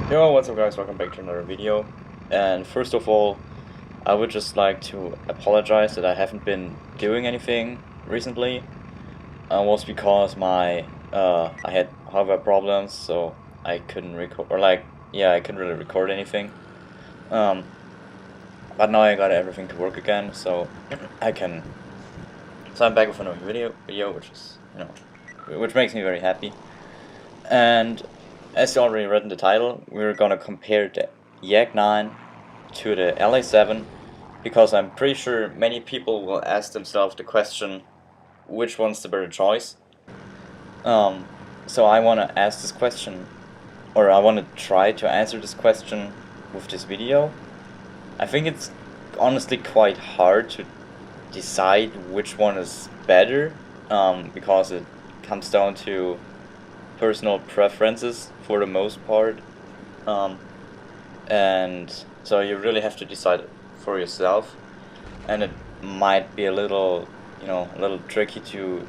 Yo, what's up guys, welcome back to another video. And first of all, I would just like to apologize that I haven't been doing anything recently. Was because I had hardware problems, so I couldn't record, or I couldn't really record anything. Um, but now I got everything to work again, so I can. So I'm back with another video, which is, which makes me very happy. And as you already read in the title, we're gonna compare the Yak9 to the LA7, because I'm pretty sure many people will ask themselves the question, which one's the better choice? So I want to ask this question, or I want to try to answer this question with this video. I think it's honestly quite hard to decide which one is better, because it comes down to personal preferences for the most part, and so you really have to decide for yourself, and it might be a little, a little tricky to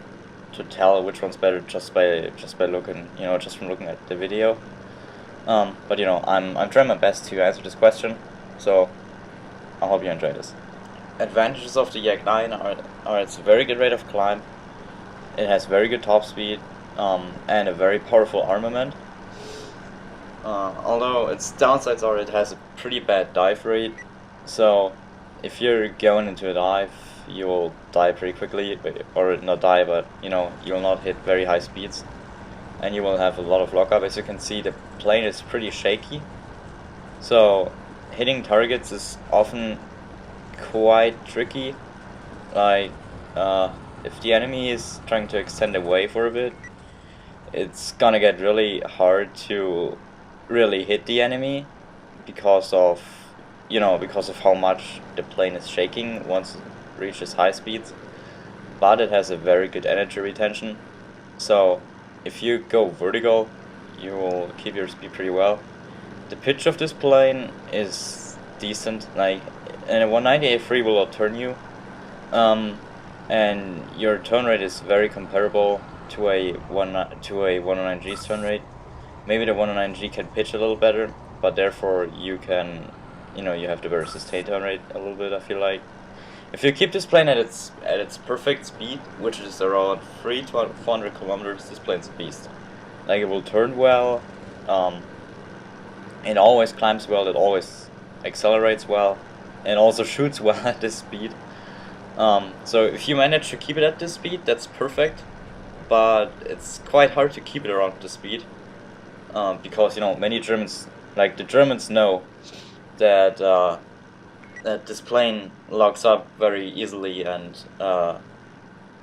tell which one's better just by looking, just from looking at the video. But I'm trying my best to answer this question, so I hope you enjoy this. Advantages of the Yak9 are its very good rate of climb, it has very good top speed, and a very powerful armament. Although its downsides are it has a pretty bad dive rate, so if you're going into a dive, you'll die pretty quickly, or not die, but you'll not hit very high speeds, and you will have a lot of lockup. As you can see, the plane is pretty shaky, so hitting targets is often quite tricky. Like, if the enemy is trying to extend away for a bit, it's gonna get really hard to really hit the enemy because of how much the plane is shaking once it reaches high speeds. But it has a very good energy retention, so if you go vertical, you will keep your speed pretty well. The pitch of this plane is decent, like, and a 190 A3 will outturn you, and your turn rate is very comparable to a 109G's turn rate. Maybe the 109G can pitch a little better, but therefore you can, you have the better sustained turn rate a little bit. I feel like if you keep this plane at its perfect speed, which is around 300 to 400 kilometers, this plane's a beast. Like, it will turn well, it always climbs well, it always accelerates well, and also shoots well at this speed. So if you manage to keep it at this speed, that's perfect. But it's quite hard to keep it around this speed, because many Germans, like the Germans, know that that this plane locks up very easily and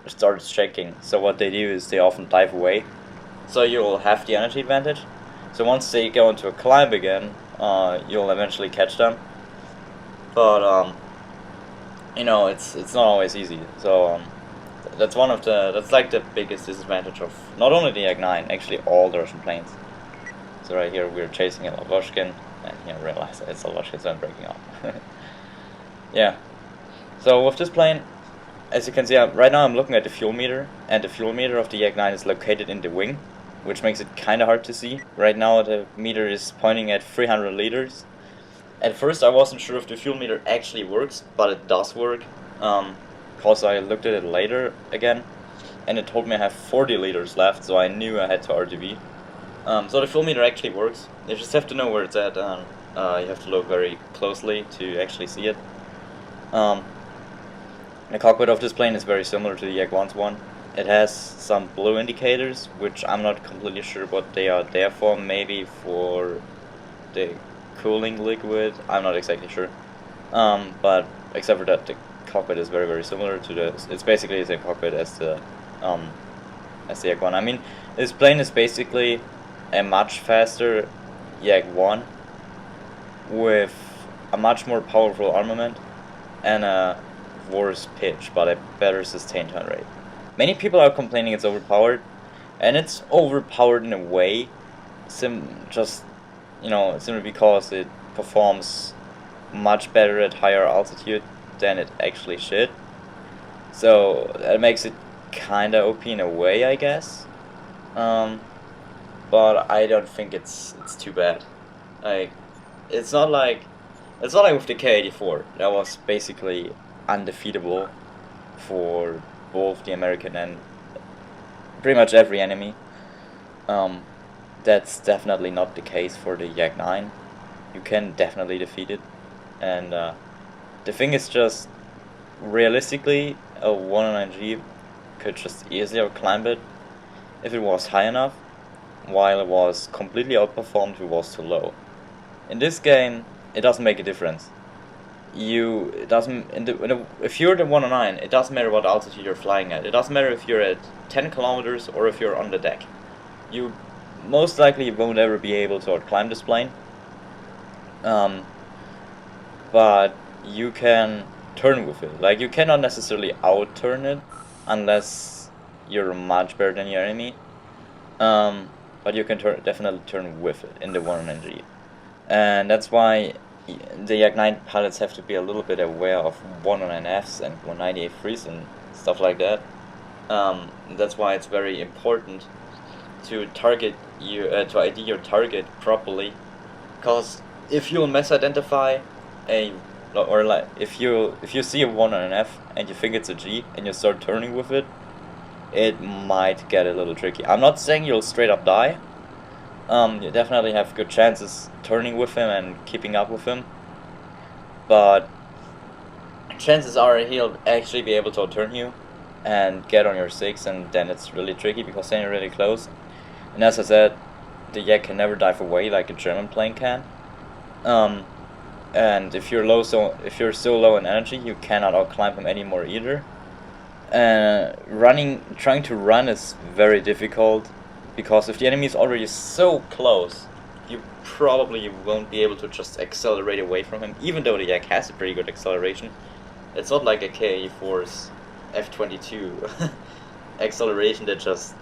starts shaking. So what they do is they often dive away, so you'll have the energy advantage. So once they go into a climb again, you'll eventually catch them. But it's not always easy. So that's like the biggest disadvantage of not only the Yak9, actually all the Russian planes. So right here we're chasing a Lavochkin, and realize that it's a Lavochkin, so I'm breaking off. Yeah. So with this plane, as you can see, right now I'm looking at the fuel meter, and the fuel meter of the Yak9 is located in the wing, which makes it kind of hard to see. Right now the meter is pointing at 300 liters. At first I wasn't sure if the fuel meter actually works, but it does work. Because I looked at it later again, and it told me I have 40 liters left, so I knew I had to RTV. So the fuel meter actually works. You just have to know where it's at, and you have to look very closely to actually see it. The cockpit of this plane is very similar to the Yak1's one. It has some blue indicators, which I'm not completely sure what they are there for. Maybe for the cooling liquid, I'm not exactly sure. But except for that, the cockpit is very, very similar to this. It's basically the same cockpit as the Yak1. I mean, this plane is basically a much faster Yak1 with a much more powerful armament and a worse pitch, but a better sustained turn rate. Many people are complaining it's overpowered, and it's overpowered in a way, simply because it performs much better at higher altitude than it actually should. So that makes it kinda OP in a way, I guess. But I don't think it's too bad. Like, it's not like with the K-84 that was basically undefeatable for both the American and pretty much every enemy. That's definitely not the case for the Yak9. You can definitely defeat it, and the thing is just, realistically, a 109G could just easily climb it if it was high enough, while it was completely outperformed if it was too low. In this game, it doesn't make a difference. If you're the 109, it doesn't matter what altitude you're flying at. It doesn't matter if you're at 10 kilometers or if you're on the deck. You most likely won't ever be able to outclimb this plane. But you can turn with it. Like, you cannot necessarily out-turn it unless you're much better than your enemy. But you can definitely turn with it in the 109G. And that's why the Yak9 pilots have to be a little bit aware of 109Fs and 198.3s and stuff like that. That's why it's very important to to ID your target properly, because if you misidentify if you see a 109F and you think it's a G and you start turning with it, it might get a little tricky. I'm not saying you'll straight up die. You definitely have good chances turning with him and keeping up with him, but chances are he'll actually be able to turn you and get on your 6, and then it's really tricky because then you're really close. And as I said, the Yak can never dive away like a German plane can. And if you're so low in energy, you cannot outclimb him anymore either. Trying to run is very difficult, because if the enemy is already so close, you probably won't be able to just accelerate away from him, even though the Yak has a pretty good acceleration. It's not like a K-4's F-22 acceleration that just,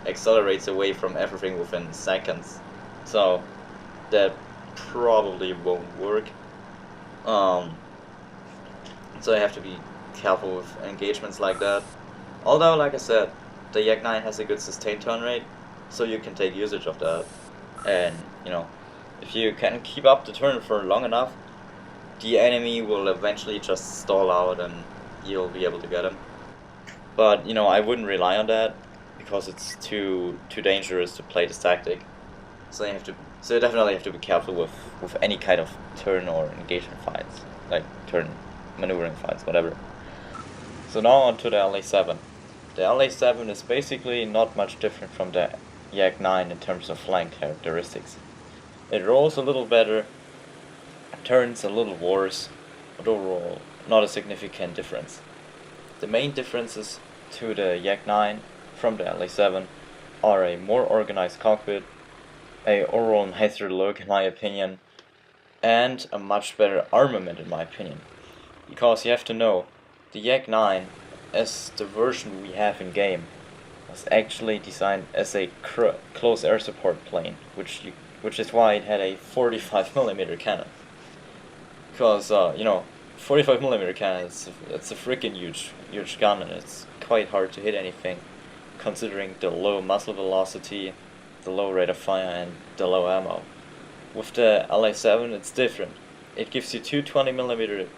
accelerates away from everything within seconds. So that probably won't work. So you have to be careful with engagements like that. Although, like I said, the Yak9 has a good sustained turn rate, so you can take usage of that. And, if you can keep up the turn for long enough, the enemy will eventually just stall out and you'll be able to get him. But, I wouldn't rely on that, because it's too dangerous to play this tactic. So you definitely have to be careful with any kind of turn or engagement fights, like turn maneuvering fights, whatever. So now on to the LA7. The LA7 is basically not much different from the Yak9 in terms of flying characteristics. It rolls a little better, turns a little worse, but overall not a significant difference. The main differences to the Yak9 from the LA7 are a more organized cockpit, a overall nicer look in my opinion, and a much better armament in my opinion. Because you have to know, the Yak9, as the version we have in game, was actually designed as a close air support plane, which is why it had a 45mm cannon. Because 45mm cannon, it's a freaking huge gun, and it's quite hard to hit anything, considering the low muzzle velocity, the low rate of fire, and the low ammo. With the LA7 it's different. It gives you two 20mm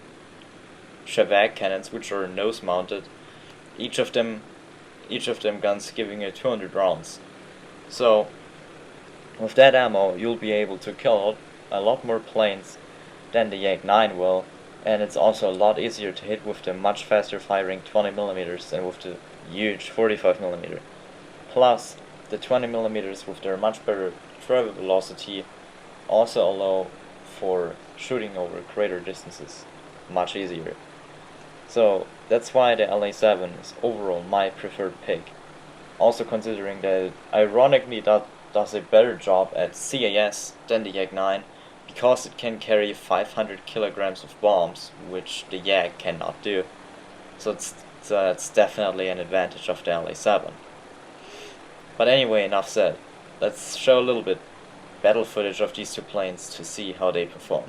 Shavak cannons, which are nose mounted, each of them guns giving you 200 rounds. So with that ammo you'll be able to kill a lot more planes than the Yak9 will, and it's also a lot easier to hit with the much faster firing 20mm than with the huge 45mm. Plus, the 20mm with their much better travel velocity also allow for shooting over greater distances much easier. So that's why the LA7 is overall my preferred pick. Also considering that it ironically does a better job at CAS than the Yak9, because it can carry 500 kilograms of bombs, which the Yak cannot do. So it's definitely an advantage of the LA7. But anyway, enough said. Let's show a little bit battle footage of these two planes to see how they perform.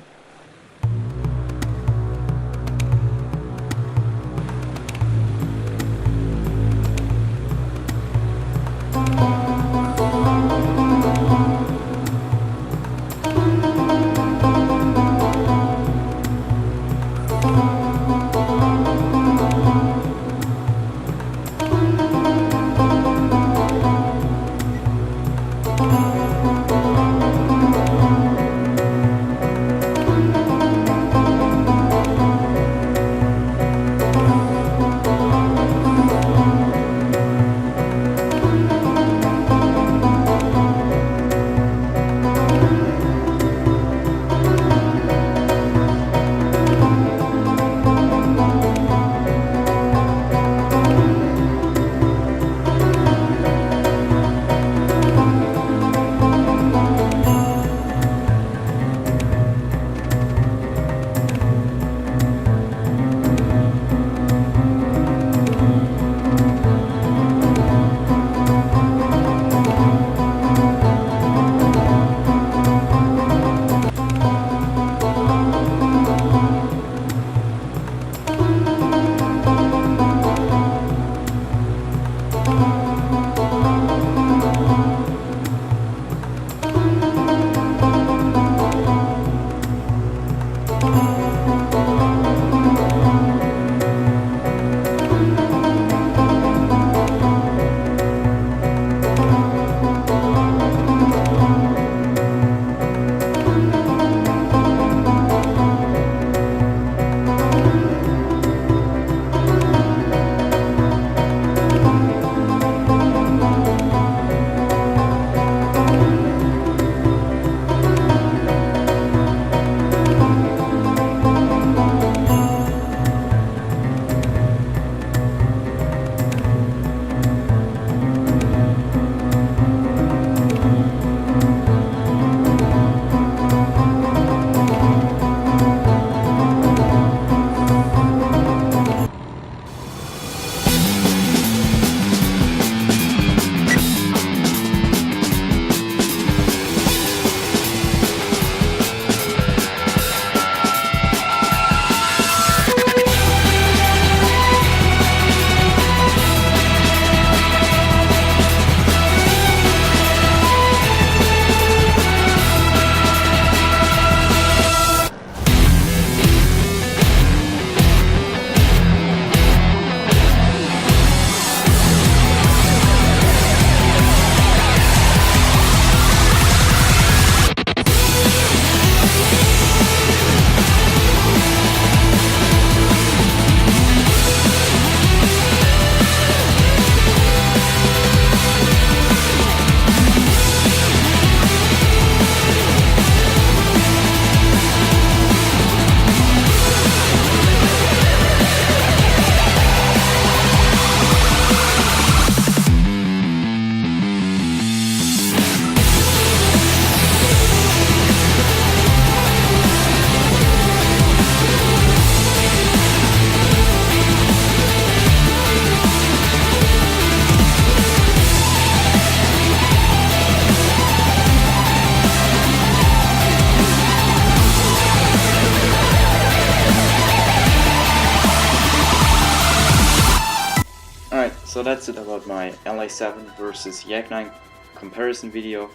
So that's it about my LA7 versus Yak9 comparison video.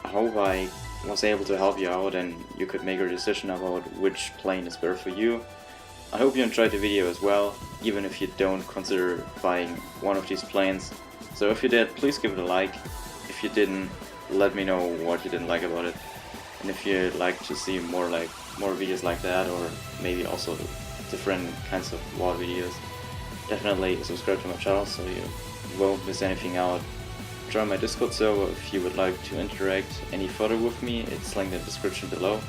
I hope I was able to help you out and you could make a decision about which plane is better for you. I hope you enjoyed the video as well, even if you don't consider buying one of these planes. So if you did, please give it a like. If you didn't, let me know what you didn't like about it. And if you'd like to see more videos like that, or maybe also different kinds of war videos, definitely subscribe to my channel so you won't miss anything out. Join my Discord server if you would like to interact any further with me, it's linked in the description below.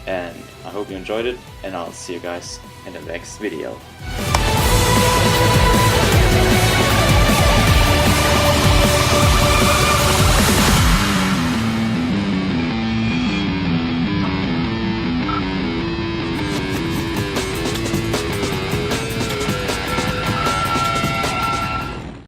And I hope you enjoyed it, and I'll see you guys in the next video.